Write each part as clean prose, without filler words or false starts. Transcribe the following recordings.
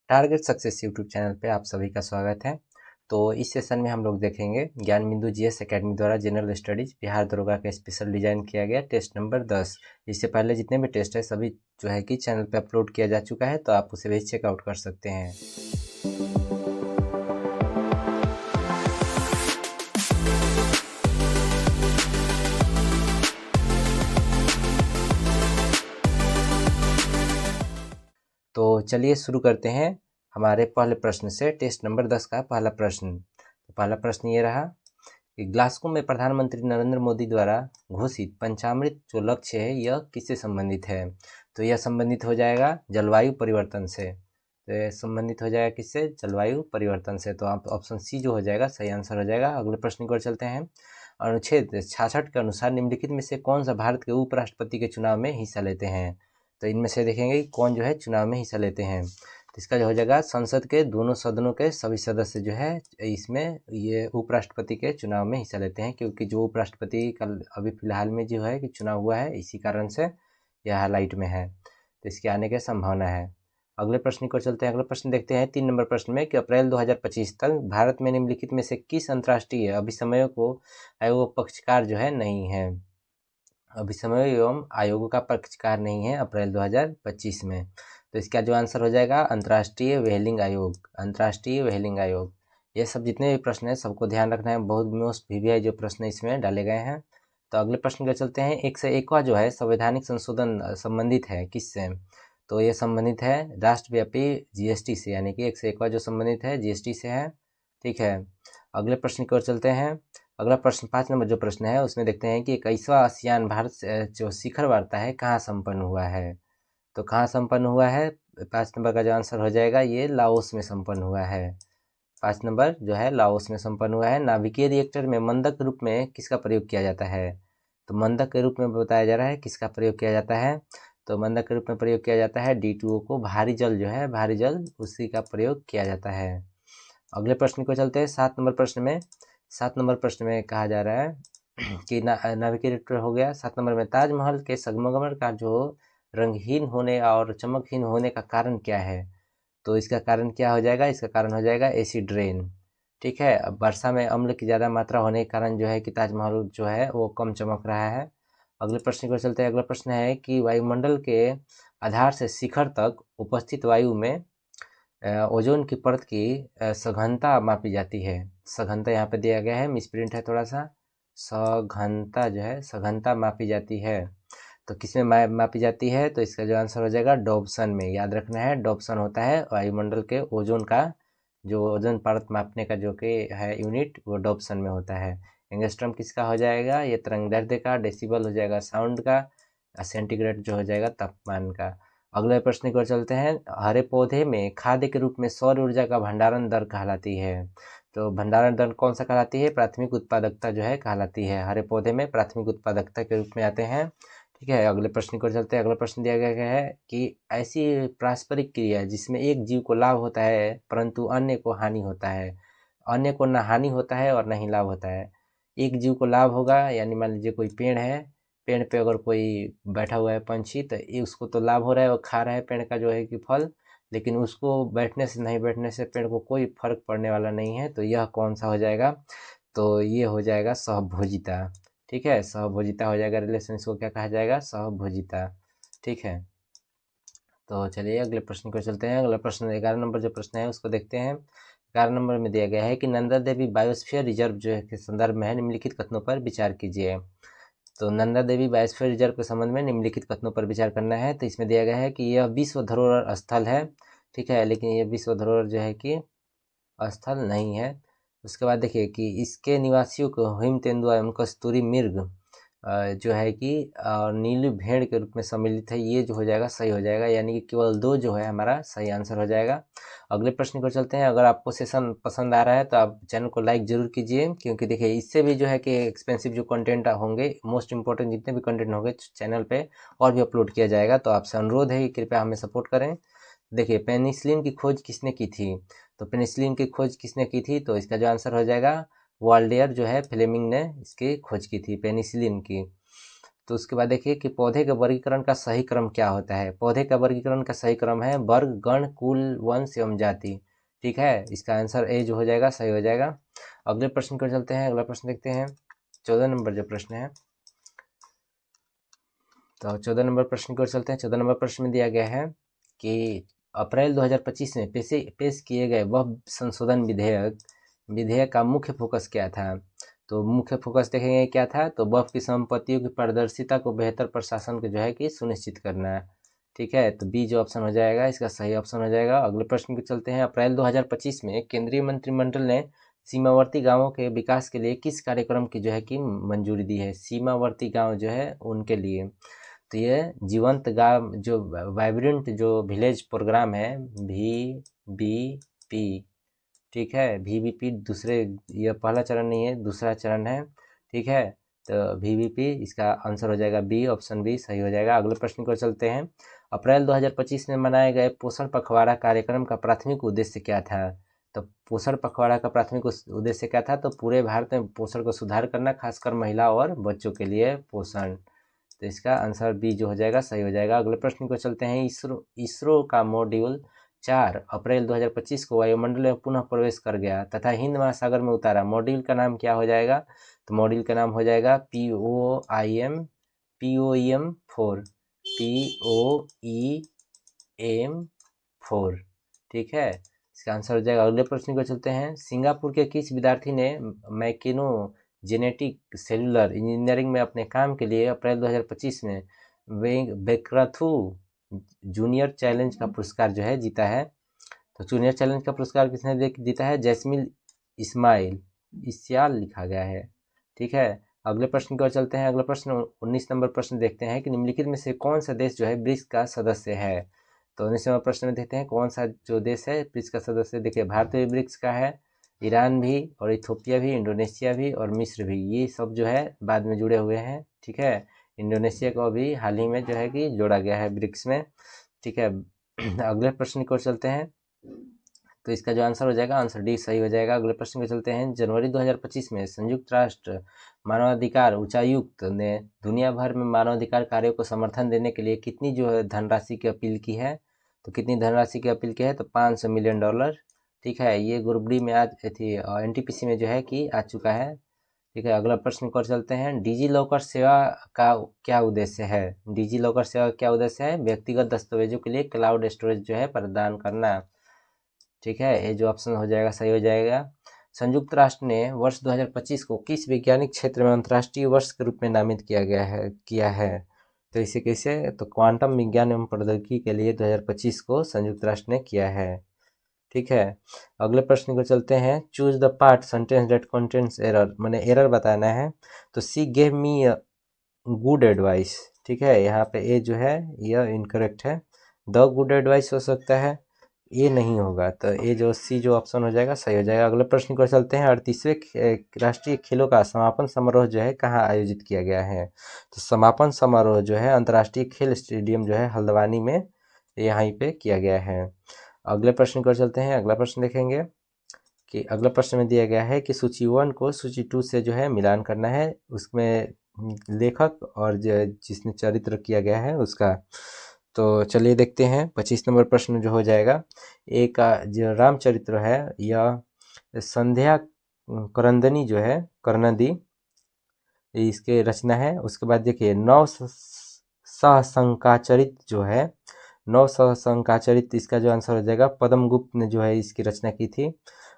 Target success YouTube channel पे आप सभी का स्वागत है। तो इस सेशन में हम लोग देखेंगे ज्ञान बिंदु जीएस एकेडमी द्वारा जनरल स्टडीज बिहार दरोगा का स्पेशल डिजाइन किया गया टेस्ट नंबर 10। इससे पहले जितने भी टेस्ट है सभी जो है कि चैनल पे अपलोड किया जा चुका है, तो आप उसे भी चेकआउट कर सकते हैं। तो चलिए शुरू करते हैं हमारे पहले प्रश्न से। टेस्ट नंबर 10 का पहला प्रश्न। तो पहला प्रश्न ये रहा कि ग्लासगो में प्रधानमंत्री नरेंद्र मोदी द्वारा घोषित पंचामृत जो लक्ष्य है यह किससे संबंधित है? तो यह संबंधित हो जाएगा जलवायु परिवर्तन से। तो यह संबंधित हो जाएगा किससे? जलवायु परिवर्तन से। तो आप ऑप्शन सी जो हो जाएगा सही आंसर हो जाएगा। अगले प्रश्न की ओर चलते हैं। अनुच्छेद 66 के अनुसार निम्नलिखित में से कौन सा भारत के उपराष्ट्रपति के चुनाव में हिस्सा लेते हैं? तो इनमें से देखेंगे कि कौन जो है चुनाव में हिस्सा लेते हैं। तो इसका जो हो जाएगा संसद के दोनों सदनों के सभी सदस्य जो है इसमें ये उपराष्ट्रपति के चुनाव में हिस्सा लेते हैं, क्योंकि जो उपराष्ट्रपति कल अभी फिलहाल में जो है कि चुनाव हुआ है, इसी कारण से यह हाईलाइट में है। तो इसके आने की संभावना है। अगले प्रश्न को चलते हैं। अगला प्रश्न देखते हैं 3 नंबर प्रश्न में कि अप्रैल 2025 तक भारत में निम्नलिखित में से किस अंतर्राष्ट्रीय अभिसमयों को आयोग पक्षकार जो है नहीं है? अभिसमय एवं आयोगों का पक्षकार नहीं है अप्रैल 2025 में। तो इसका जो आंसर हो जाएगा अंतर्राष्ट्रीय व्हेलिंग आयोग। अंतर्राष्ट्रीय व्हेलिंग आयोग। ये सब जितने भी प्रश्न हैं सबको ध्यान रखना है, बहुत मोस्ट वीवीआई जो प्रश्न इसमें डाले गए हैं। तो अगले प्रश्न को चलते हैं। 101वां जो है संवैधानिक संशोधन संबंधित है किससे? तो ये संबंधित है राष्ट्रव्यापी जीएसटी से, यानी कि 101वां जो संबंधित है जीएसटी से है। ठीक है, अगले प्रश्न की ओर चलते हैं। अगला प्रश्न 5 नंबर जो प्रश्न है उसमें देखते हैं कि 21वां आसियान भारत जो शिखर वार्ता है कहाँ संपन्न हुआ है? तो कहाँ संपन्न हुआ है? 5 नंबर का जो आंसर हो जाएगा ये लाओस में संपन्न हुआ है। 5 नंबर जो है लाओस में संपन्न हुआ है। नाभिकीय रिएक्टर में मंदक के रूप में किसका प्रयोग किया जाता है? तो मंदक के रूप में बताया जा रहा है किसका प्रयोग किया जाता है? तो मंदक के रूप में प्रयोग किया जाता है D2O को, भारी जल जो है भारी जल उसी का प्रयोग किया जाता है। अगले प्रश्न को चलते हैं 7 नंबर प्रश्न में। 7 नंबर प्रश्न में कहा जा रहा है कि नाभिकीय रिएक्टर हो गया। 7 नंबर में ताजमहल के संगमरमर का जो रंगहीन होने और चमकहीन होने का कारण क्या है? तो इसका कारण क्या हो जाएगा? इसका कारण हो जाएगा एसिड रेन। ठीक है, अब वर्षा में अम्ल की ज़्यादा मात्रा होने के कारण जो है कि ताजमहल जो है वो कम चमक रहा है। अगले प्रश्न की ओर चलते हैं। अगला प्रश्न है कि वायुमंडल के आधार से शिखर तक उपस्थित वायु में ओजोन की परत की सघनता मापी जाती है। सघनता यहाँ पे दिया गया है, मिसप्रिंट है थोड़ा सा। सघनता जो है सघनता मापी जाती है। तो किसमें मापी जाती है? तो इसका जो आंसर हो जाएगा डॉप्सन में। याद रखना है डॉप्सन होता है वायुमंडल के ओजोन का, जो ओजोन परत मापने का जो कि है यूनिट, वो डॉप्सन में होता है। एंगस्ट्रॉम किसका हो जाएगा? ये तरंगदैर्ध्य का। डेसिबल हो जाएगा साउंड का। सेंटीग्रेड जो हो जाएगा तापमान का। अगले प्रश्न की ओर चलते हैं। हरे पौधे में खाद्य के रूप में सौर ऊर्जा का भंडारण दर कहलाती है। तो भंडारण दर कौन सा कहलाती है? प्राथमिक उत्पादकता जो है कहलाती है। हरे पौधे में प्राथमिक उत्पादकता के रूप में आते हैं। ठीक है, अगले प्रश्न की ओर चलते हैं। अगला प्रश्न दिया गया है कि ऐसी पारस्परिक क्रिया जिसमें एक जीव को लाभ होता है परंतु अन्य को हानि होता है। अन्य को न हानि होता है और न ही लाभ होता है। एक जीव को लाभ होगा, यानी मान लीजिए कोई पेड़ है, पेड़ पे अगर कोई बैठा हुआ है पंछी, तो ये उसको तो लाभ हो रहा है, वो खा रहा है पेड़ का जो है कि फल, लेकिन उसको बैठने से नहीं बैठने से पेड़ को कोई फर्क पड़ने वाला नहीं है। तो यह कौन सा हो जाएगा? तो ये हो जाएगा सहभोजिता। ठीक है, सहभोजिता हो जाएगा रिलेशन। इसको क्या कहा जाएगा? सहभोजिता। ठीक है, तो चलिए अगले प्रश्न को चलते हैं। अगला प्रश्न 11 नंबर जो प्रश्न है उसको देखते हैं। 11 नंबर में दिया गया है कि नंदा देवी बायोस्फीयर रिजर्व जो है के संदर्भ में है निम्नलिखित कथनों पर विचार कीजिए। तो नंदा देवी बायोस्फीयर रिजर्व के संबंध में निम्नलिखित कथनों पर विचार करना है। तो इसमें दिया गया है कि यह विश्व धरोहर स्थल है। ठीक है, लेकिन यह विश्व धरोहर जो है कि स्थल नहीं है। उसके बाद देखिए कि इसके निवासियों को हिम तेंदुआ एवं कस्तूरी मृग जो है कि नीली भेड़ के रूप में सम्मिलित है। ये जो हो जाएगा सही हो जाएगा, यानी कि केवल 2 जो है हमारा सही आंसर हो जाएगा। अगले प्रश्न को चलते हैं। अगर आपको सेशन पसंद आ रहा है तो आप चैनल को लाइक जरूर कीजिए, क्योंकि देखिए इससे भी जो है कि एक्सपेंसिव जो कंटेंट होंगे, मोस्ट इंपॉर्टेंट जितने भी कंटेंट होंगे चैनल पे और भी अपलोड किया जाएगा। तो आपसे अनुरोध है कि कृपया हमें सपोर्ट करें। देखिए पेनिसिलिन की खोज किसने की थी? तो पेनिसिलिन की खोज किसने की थी? तो इसका जो आंसर हो जाएगा वाल्डेयर जो है फ्लेमिंग ने इसकी खोज की थी पेनिसिलिन की। तो उसके बाद देखिए कि पौधे के वर्गीकरण का सही क्रम क्या होता है। पौधे का वर्गीकरण का सही क्रम है वर्ग, गण, कुल, वंश एवं जाति। ठीक है, इसका आंसर ए जो हो जाएगा सही हो जाएगा। अगले प्रश्न को चलते हैं। अगला प्रश्न देखते हैं 14 नंबर जो प्रश्न है, तो 14 नंबर प्रश्न की ओर चलते हैं। 14 नंबर प्रश्न में दिया गया है कि अप्रैल 2025 में पेश किए गए वह संशोधन विधेयक का मुख्य फोकस क्या था। तो मुख्य फोकस देखेंगे क्या था, तो वक्फ की संपत्तियों की पारदर्शिता को बेहतर प्रशासन को जो है कि सुनिश्चित करना है। ठीक है, तो बी जो ऑप्शन हो जाएगा इसका सही ऑप्शन हो जाएगा। अगले प्रश्न को चलते हैं। अप्रैल 2025 में केंद्रीय मंत्रिमंडल ने सीमावर्ती गांवों के विकास के लिए किस कार्यक्रम की जो है कि मंजूरी दी है। सीमावर्ती गांव जो है उनके लिए, तो ये जीवंत गांव जो वाइब्रेंट जो विलेज प्रोग्राम है VVP। ठीक है, VVP दूसरे, यह पहला चरण नहीं है, दूसरा चरण है। ठीक है, तो VVP इसका आंसर हो जाएगा बी, ऑप्शन बी सही हो जाएगा। अगले प्रश्न को चलते हैं। अप्रैल 2025 में मनाए गए पोषण पखवाड़ा कार्यक्रम का प्राथमिक उद्देश्य क्या था। तो पोषण पखवाड़ा का प्राथमिक उद्देश्य क्या था, तो पूरे भारत में पोषण को सुधार करना, खासकर महिला और बच्चों के लिए पोषण। तो इसका आंसर बी जो हो जाएगा सही हो जाएगा। अगले प्रश्न को चलते हैं। इसरो का मॉड्यूल 4 अप्रैल 2025 को वायुमंडल में पुनः प्रवेश कर गया तथा हिंद महासागर में उतारा। मॉड्यूल का नाम क्या हो जाएगा, तो मॉड्यूल का नाम हो जाएगा POEM4। ठीक है, इसका आंसर हो जाएगा। अगले प्रश्न को चलते हैं। सिंगापुर के किस विद्यार्थी ने मैकेनो जेनेटिक सेलुलर इंजीनियरिंग में अपने काम के लिए अप्रैल 2025 में बेक्राथू जूनियर चैलेंज का पुरस्कार जो है जीता है। तो जूनियर चैलेंज का पुरस्कार किसने जीता है, जैस्मिन इस्याल लिखा गया है। ठीक है, अगले प्रश्न की ओर चलते हैं। अगला प्रश्न 19 नंबर प्रश्न देखते हैं कि निम्नलिखित में से कौन सा देश जो है ब्रिक्स का सदस्य है। तो 19 नंबर प्रश्न में देखते हैं कौन सा जो देश है ब्रिक्स का सदस्य। देखिए, भारत भी ब्रिक्स का है, ईरान भी, और इथोपिया भी, इंडोनेशिया भी और मिस्र भी, ये सब जो है बाद में जुड़े हुए हैं। ठीक है, इंडोनेशिया को अभी हाल ही में जो है कि जोड़ा गया है ब्रिक्स में। ठीक है, अगले प्रश्न की ओर चलते हैं। तो इसका जो आंसर हो जाएगा आंसर डी सही हो जाएगा। अगले प्रश्न को चलते हैं। जनवरी 2025 में संयुक्त राष्ट्र मानवाधिकार उच्चायुक्त ने दुनिया भर में मानवाधिकार कार्यों को समर्थन देने के लिए कितनी जो है धनराशि की अपील की है। तो कितनी धनराशि की अपील की है, तो $500 मिलियन। ठीक है, ये ग्रुप डी में आज थी, NTPC में जो है कि आ चुका है। ठीक है, अगला प्रश्न को चलते हैं। डिजी लॉकर सेवा का क्या उद्देश्य है। डिजी लॉकर सेवा का क्या उद्देश्य है, व्यक्तिगत दस्तावेजों के लिए क्लाउड स्टोरेज जो है प्रदान करना। ठीक है, ये जो ऑप्शन हो जाएगा सही हो जाएगा। संयुक्त राष्ट्र ने वर्ष 2025 को किस वैज्ञानिक क्षेत्र में अंतर्राष्ट्रीय वर्ष के रूप में नामित किया है। तो इसे कैसे, तो क्वांटम विज्ञान एवं प्रौद्योगिकी के लिए 2025 को संयुक्त राष्ट्र ने किया है। ठीक है, अगले प्रश्न को चलते हैं। Choose the part sentence that contains error, मैंने एरर बताना है। तो सी गेव मी गुड एडवाइस। ठीक है, यहाँ पे ए जो है यह इनकरेक्ट है, द गुड एडवाइस हो सकता है, ये नहीं होगा। तो ये जो सी जो ऑप्शन हो जाएगा सही हो जाएगा। अगले प्रश्न को चलते हैं। 38वें राष्ट्रीय खेलों का समापन समारोह जो है कहाँ आयोजित किया गया है। तो समापन समारोह जो है अंतर्राष्ट्रीय खेल स्टेडियम जो है हल्द्वानी में यहाँ पे किया गया है। अगले प्रश्न को चलते हैं। अगला प्रश्न देखेंगे कि अगला प्रश्न में दिया गया है कि सूची 1 को सूची 2 से जो है मिलान करना है, उसमें लेखक और जिसने चरित्र किया गया है उसका। तो चलिए देखते हैं 25 नंबर प्रश्न जो हो जाएगा। एक जो रामचरित्र है यह संध्या करंदनी जो है करनदी इसके रचना है। उसके बाद देखिए नव सहसंकाचरित जो है, नव सहसंकाचरित, इसका जो आंसर हो जाएगा पद्मगुप्त ने जो है इसकी रचना की थी।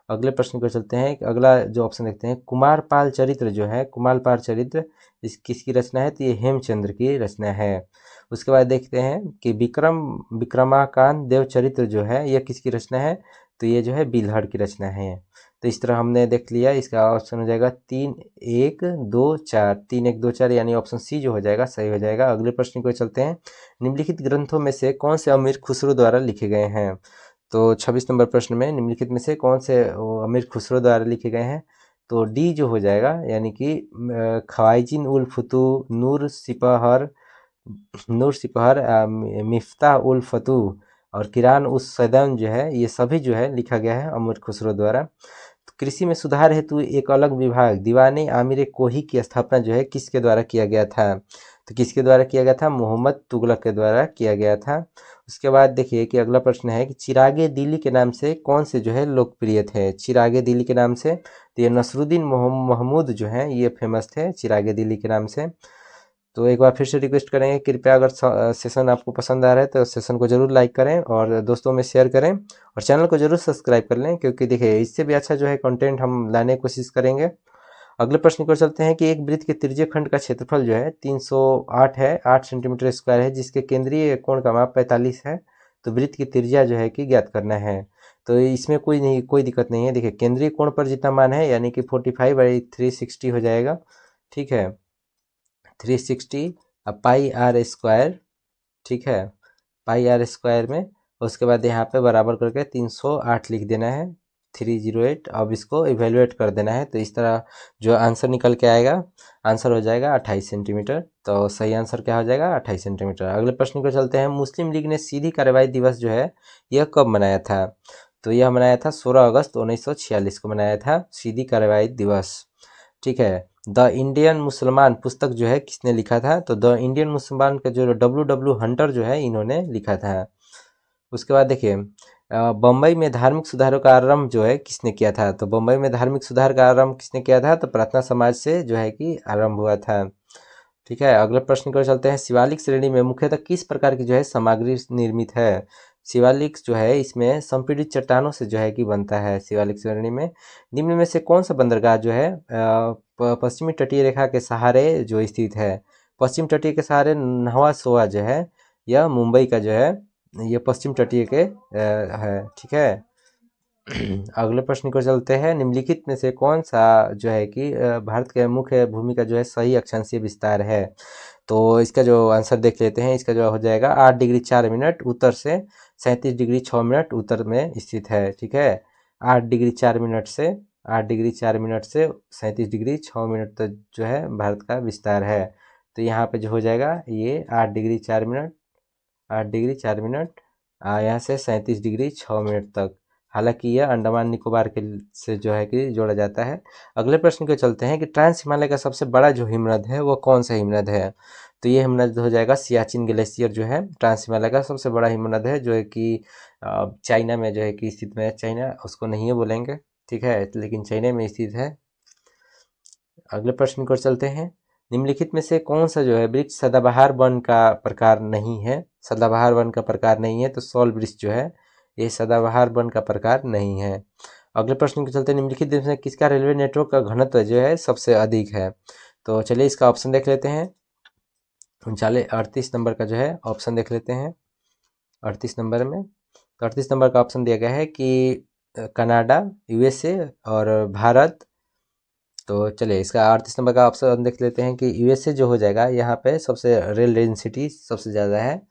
अगले प्रश्न को चलते हैं। अगला जो ऑप्शन देखते हैं, कुमारपाल चरित्र जो है, कुमारपाल चरित्र इस किसकी रचना है, तो ये हेमचंद्र की रचना है। उसके बाद देखते हैं कि विक्रमाकांत देव चरित्र जो है यह किसकी रचना है, तो ये जो है बिल्हड़ की रचना है। तो इस तरह हमने देख लिया। इसका ऑप्शन हो जाएगा 3 1 2 4, 3 1 2 4 यानी ऑप्शन सी जो हो जाएगा सही हो जाएगा। अगले प्रश्न को चलते हैं। निम्नलिखित ग्रंथों में से कौन से अमीर खुसरो द्वारा लिखे गए हैं। तो 26 नंबर प्रश्न में निम्नलिखित में से कौन से अमीर खुसरो द्वारा लिखे गए हैं, तो डी जो हो जाएगा यानी कि ख्वाइजिन उल फतूह, नूर सिपहर, मिफ्ताह उल फतूह और किरान उस सदन जो है, ये सभी जो है लिखा गया है अमीर खुसरो द्वारा। तो कृषि में सुधार हेतु एक अलग विभाग दीवाने आमिर कोही की स्थापना जो है किसके द्वारा किया गया था? तो किसके द्वारा किया गया था? मोहम्मद तुगलक के द्वारा किया गया था। उसके बाद देखिए कि अगला प्रश्न है कि चिरागे दिल्ली के नाम से कौन से जो है लोकप्रिय थे? चिरागे दिल्ली के नाम से तो ये नसरुद्दीन महमूद जो है ये फेमस थे चिरागे दिल्ली के नाम से। तो एक बार फिर से रिक्वेस्ट करेंगे, कृपया अगर सेशन आपको पसंद आ रहा है तो सेशन को जरूर लाइक करें और दोस्तों में शेयर करें और चैनल को जरूर सब्सक्राइब कर लें, क्योंकि देखिए इससे भी अच्छा जो है कंटेंट हम लाने की कोशिश करेंगे। अगले प्रश्न को चलते हैं कि एक वृत्त के त्रिज्यीय खंड का क्षेत्रफल जो है 308 है, 8 सेंटीमीटर स्क्वायर है, जिसके केंद्रीय कोण का माप 45 है। तो वृत्त की त्रिज्या जो है कि ज्ञात करना है। तो इसमें कोई दिक्कत नहीं है। देखिए केंद्रीय कोण पर जितना मान है यानी कि 45/360 हो जाएगा। ठीक है, 360 पाई आर स्क्वायर। ठीक है, पाई आर स्क्वायर में उसके बाद यहाँ पे बराबर करके 308 लिख देना है, 308। अब इसको इवेलुएट कर देना है, तो इस तरह जो आंसर निकल के आएगा, आंसर हो जाएगा 28 सेंटीमीटर। तो सही आंसर क्या हो जाएगा? 28 सेंटीमीटर। अगले प्रश्न को चलते हैं। मुस्लिम लीग ने सीधी कार्रवाई दिवस जो है यह कब मनाया था? तो यह मनाया था 16 अगस्त 1946 को मनाया था सीधी कार्रवाई दिवस। ठीक है। द इंडियन मुसलमान पुस्तक जो है किसने लिखा था? तो द इंडियन मुसलमान का जो W हंटर जो है इन्होंने लिखा था। उसके बाद देखिए बम्बई में धार्मिक सुधारों का आरंभ जो है किसने किया था? तो बम्बई में धार्मिक सुधार का आरंभ किसने किया था? तो प्रार्थना समाज से जो है कि आरंभ हुआ था। ठीक है, अगले प्रश्न को चलते हैं। शिवालिक श्रेणी में मुख्यतः किस प्रकार की जो है सामग्री निर्मित है? शिवालिक जो है इसमें संपीड़ित चट्टानों से जो है कि बनता है शिवालिक श्रेणी में। निम्न में से कौन सा बंदरगाह जो है पश्चिमी तटीय रेखा के सहारे जो स्थित है? पश्चिम तटीय के सहारे नहवा सोवा जो है यह मुंबई का जो है ये पश्चिम तटीय के है। ठीक है। अगले प्रश्न को चलते हैं। निम्नलिखित में से कौन सा जो है कि भारत के मुख्य भूमि का जो है सही अक्षांशीय विस्तार है? तो इसका जो आंसर देख लेते हैं। इसका जो हो जाएगा 8 डिग्री 4 मिनट उत्तर से 37 डिग्री 6 मिनट उत्तर में स्थित है। ठीक है, 8 डिग्री 4 मिनट से 8 डिग्री 4 मिनट से 37 डिग्री 6 मिनट तक जो है भारत का विस्तार है। तो यहाँ पे जो हो जाएगा ये 8 डिग्री 4 मिनट 8 डिग्री 4 मिनट यहाँ से 37 डिग्री 6 मिनट तक। हालांकि यह अंडमान निकोबार के से जो है कि जोड़ा जाता है। अगले प्रश्न को चलते हैं कि ट्रांस हिमालय का सबसे बड़ा जो हिमनद है वो कौन सा हिमनद है? तो ये हिमनद हो जाएगा सियाचिन ग्लेशियर जो है ट्रांस हिमालय का सबसे बड़ा हिमनद है, जो है कि चाइना में जो है कि स्थित में है। चाइना उसको नहीं है बोलेंगे, ठीक है, लेकिन चाइना में स्थित है। अगले प्रश्न को चलते हैं। निम्नलिखित में से कौन सा जो है वृक्ष सदाबहार वन का प्रकार नहीं है? सदाबहार वन का प्रकार नहीं है, तो सॉल वृक्ष जो है ये सदाबहार वन का प्रकार नहीं है। अगले प्रश्न के चलते। निम्नलिखित में से किसका रेलवे नेटवर्क का घनत्व जो है सबसे अधिक है? तो चलिए इसका ऑप्शन देख लेते हैं। 38 नंबर का जो है ऑप्शन देख लेते हैं। 38 नंबर में तो 38 नंबर का ऑप्शन दिया गया है कि कनाडा, USA और भारत। तो चलिए इसका 38 नंबर का ऑप्शन देख लेते हैं कि USA जो हो जाएगा, यहाँ पे सबसे रेल डेंसिटी सबसे ज़्यादा है।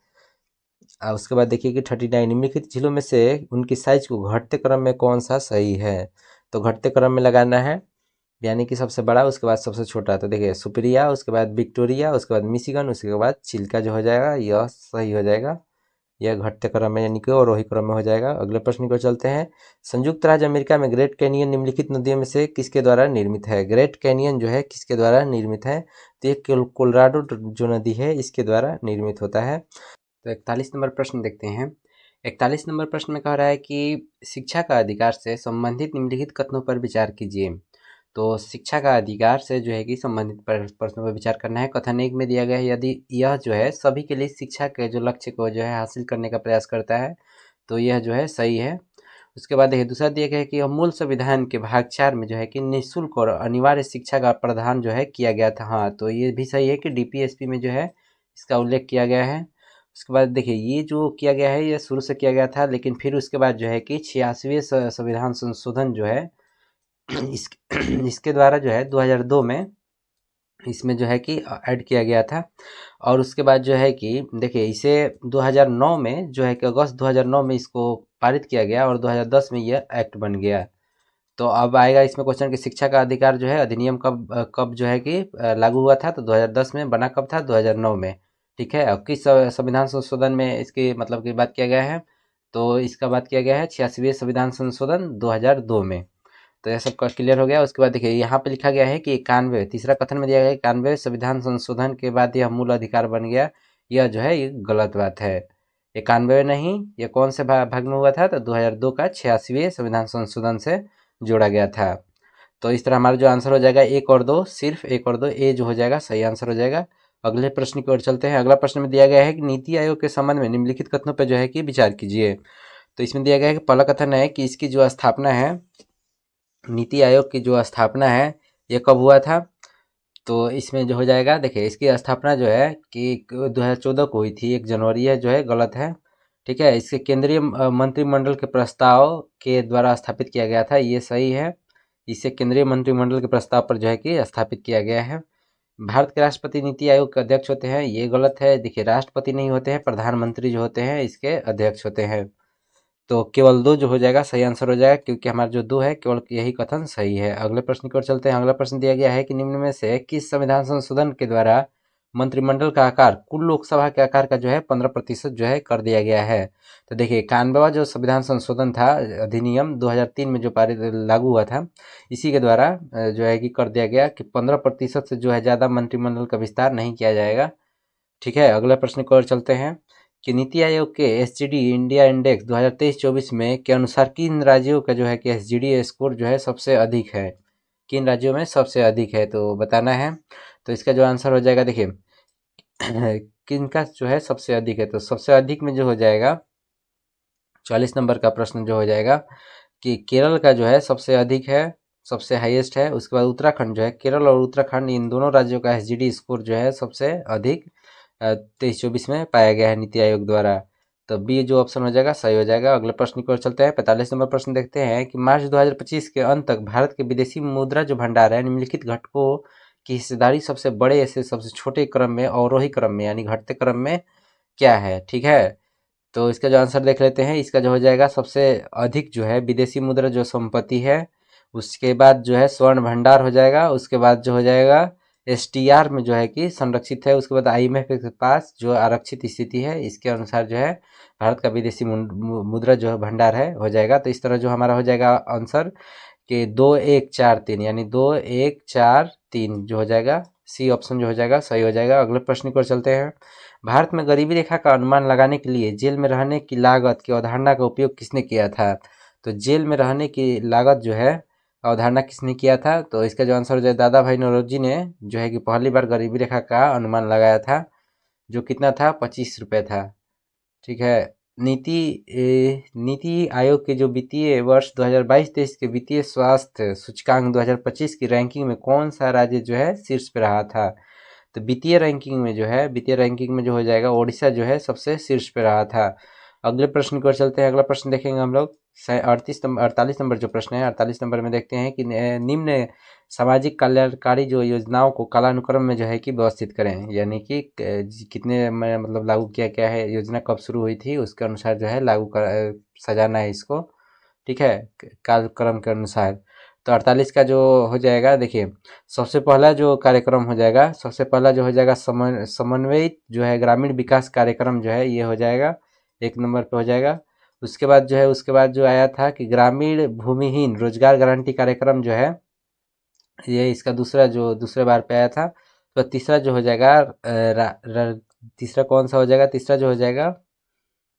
उसके बाद देखिए कि 39 निम्नलिखित झीलों में से उनकी साइज को घटते क्रम में कौन सा सही है? तो घटते क्रम में लगाना है, यानी कि सबसे बड़ा उसके बाद सबसे छोटा। तो देखिए सुप्रिया, उसके बाद विक्टोरिया, उसके बाद मिशिगन, उसके बाद चिल्का जो हो जाएगा यह सही हो जाएगा। यह घटते क्रम में यानी कि अवरोही क्रम में हो जाएगा। अगले प्रश्न को चलते हैं। संयुक्त राज्य अमेरिका में ग्रेट कैनियन निम्नलिखित नदियों में से किसके द्वारा निर्मित है? ग्रेट कैनियन जो है किसके द्वारा निर्मित है? तो ये कोलोराडो जो नदी है इसके द्वारा निर्मित होता है। तो 41 नंबर प्रश्न देखते हैं। 41 नंबर प्रश्न में कह रहा है कि शिक्षा का अधिकार से संबंधित निम्नलिखित कथनों पर विचार कीजिए। तो शिक्षा का अधिकार से जो है कि संबंधित प्रश्नों पर विचार करना है। कथन 1 में दिया गया है, यदि यह जो है सभी के लिए शिक्षा के जो लक्ष्य को जो है हासिल करने का प्रयास करता है तो यह जो है सही है। उसके बाद देखिए दूसरा दिया गया है कि यह मूल संविधान के भाग 4 में जो है कि निःशुल्क और अनिवार्य शिक्षा का प्रावधान जो है किया गया था। हाँ, तो ये भी सही है कि DPSP में जो है इसका उल्लेख किया गया है। उसके बाद देखिए ये जो किया गया है ये शुरू से किया गया था, लेकिन फिर उसके बाद जो है कि 86वें संविधान संशोधन जो है इसके द्वारा जो है 2002 में इसमें जो है कि ऐड किया गया था। और उसके बाद जो है कि देखिए इसे 2009 में जो है कि अगस्त 2009 में इसको पारित किया गया और 2010 में यह एक्ट बन गया। तो अब आएगा इसमें क्वेश्चन कि शिक्षा का अधिकार जो है अधिनियम कब कब जो है कि लागू हुआ था? तो 2010 में। बना कब था? 2009 में। ठीक है, और किस संविधान संशोधन में इसकी मतलब की बात किया गया है? तो इसका बात किया गया है 86वें संविधान संशोधन 2002 में। तो यह सब क्लियर हो गया। उसके बाद देखिए यहाँ पे लिखा गया है कि 91 तीसरा कथन में दिया गया है 91 संविधान संशोधन के बाद यह मूल अधिकार बन गया। यह जो है ये गलत बात है। 91 नहीं, ये कौन से भाग में हुआ था? तो 2002 का 86वें संविधान संशोधन से जोड़ा गया था। तो इस तरह हमारा जो आंसर हो जाएगा 1 और 2, सिर्फ 1 और 2 ए जो हो जाएगा सही आंसर हो जाएगा। अगले प्रश्न की ओर चलते हैं। अगला प्रश्न में दिया गया है कि नीति आयोग के संबंध में निम्नलिखित कथनों पर जो है कि विचार कीजिए। तो इसमें दिया गया है कि पहला कथन है कि इसकी जो स्थापना है, नीति आयोग की जो स्थापना है ये कब हुआ था? तो इसमें जो हो जाएगा, देखिए इसकी स्थापना जो है कि 2014 को हुई थी, 1 जनवरी है जो है गलत है। ठीक है, इसके केंद्रीय मंत्रिमंडल के प्रस्ताव के द्वारा स्थापित किया गया था, ये सही है। इसे केंद्रीय मंत्रिमंडल के प्रस्ताव पर जो है कि स्थापित किया गया है। भारत के राष्ट्रपति नीति आयोग के अध्यक्ष होते हैं, ये गलत है। देखिए राष्ट्रपति नहीं होते हैं, प्रधानमंत्री जो होते हैं इसके अध्यक्ष होते हैं। तो केवल 2 जो हो जाएगा सही आंसर हो जाएगा, क्योंकि हमारा जो 2 है केवल यही कथन सही है। अगले प्रश्न की ओर चलते हैं। अगला प्रश्न दिया गया है कि निम्न में से किस संविधान संशोधन के द्वारा मंत्रिमंडल का आकार कुल लोकसभा के आकार का जो है 15% जो है कर दिया गया है? तो देखिए 91वां जो संविधान संशोधन था, अधिनियम 2003 में जो पारित लागू हुआ था, इसी के द्वारा जो है कि कर दिया गया कि 15% से जो है ज़्यादा मंत्रिमंडल का विस्तार नहीं किया जाएगा। ठीक है, अगला प्रश्न की ओर चलते हैं कि नीति आयोग के एसजीडी इंडिया इंडेक्स 2023-24 में के अनुसार किन राज्यों का जो है कि एसजीडी स्कोर जो है सबसे अधिक है? किन राज्यों में सबसे अधिक है तो बताना है। तो इसका जो आंसर हो जाएगा, देखिए किन का जो है सबसे अधिक है, तो सबसे अधिक में जो हो जाएगा 44 नंबर का प्रश्न जो हो जाएगा कि केरल का जो है सबसे अधिक है, सबसे हाईएस्ट है। उसके बाद उत्तराखंड जो है, केरल और उत्तराखंड इन दोनों राज्यों का एसजीडी स्कोर जो है सबसे अधिक 23-24 में पाया गया है नीति आयोग द्वारा। तो बी जो ऑप्शन हो जाएगा सही हो जाएगा। अगले प्रश्न की ओर चलते हैं। 45 नंबर प्रश्न देखते हैं कि मार्च 2025 के अंत तक भारत के विदेशी मुद्रा जो भंडार है निम्नलिखित घटकों की हिस्सेदारी सबसे बड़े से सबसे छोटे क्रम में, अवरोही क्रम में यानी घटते क्रम में क्या है? ठीक है, तो इसका जो आंसर देख लेते हैं। इसका जो हो जाएगा सबसे अधिक जो है विदेशी मुद्रा जो संपत्ति है, उसके बाद जो है स्वर्ण भंडार हो जाएगा, उसके बाद जो हो जाएगा एसटीआर में जो है कि संरक्षित है, उसके बाद आईएमएफ के पास जो आरक्षित स्थिति है, इसके अनुसार जो है भारत का विदेशी मुद्रा जो है भंडार है हो जाएगा। तो इस तरह जो हमारा हो जाएगा आंसर कि 2 1 4 3 यानी 2 1 4 3 जो हो जाएगा सी ऑप्शन जो हो जाएगा सही हो जाएगा। अगले प्रश्न को चलते हैं। भारत में गरीबी रेखा का अनुमान लगाने के लिए जेल में रहने की लागत की अवधारणा का उपयोग किसने किया था? तो जेल में रहने की लागत जो है अवधारणा किसने किया था? तो इसका जो आंसर हो जाए दादा भाई नौरोजी ने जो है कि पहली बार गरीबी रेखा का अनुमान लगाया था, जो कितना था 25 रुपये था। ठीक है, नीति आयोग के जो वित्तीय वर्ष 2022-23 के वित्तीय स्वास्थ्य सूचकांक 2025 की रैंकिंग में कौन सा राज्य जो है शीर्ष पे रहा था? तो वित्तीय रैंकिंग में जो हो जाएगा ओडिशा जो है सबसे शीर्ष पे रहा था। अगले प्रश्न की ओर चलते हैं। अगला प्रश्न देखेंगे हम लोग 48 नंबर जो प्रश्न है, 48 नंबर में देखते हैं कि निम्न सामाजिक कल्याणकारी जो योजनाओं को कालानुक्रम में जो है कि व्यवस्थित करें, यानी कि कितने में मतलब लागू किया क्या है, योजना कब शुरू हुई थी उसके अनुसार जो है लागू कर सजाना है इसको। ठीक है, कालक्रम के अनुसार। तो 48 का जो हो जाएगा, देखिए सबसे पहला जो कार्यक्रम हो जाएगा, सबसे पहला जो हो जाएगा समन्वयित जो है ग्रामीण विकास कार्यक्रम जो है ये हो जाएगा, 1 नंबर पे हो जाएगा। उसके बाद जो आया था कि ग्रामीण भूमिहीन रोजगार गारंटी कार्यक्रम जो है ये इसका दूसरे बार पे आया था। तो तीसरा जो हो जाएगा तीसरा कौन सा हो जाएगा? तीसरा जो हो जाएगा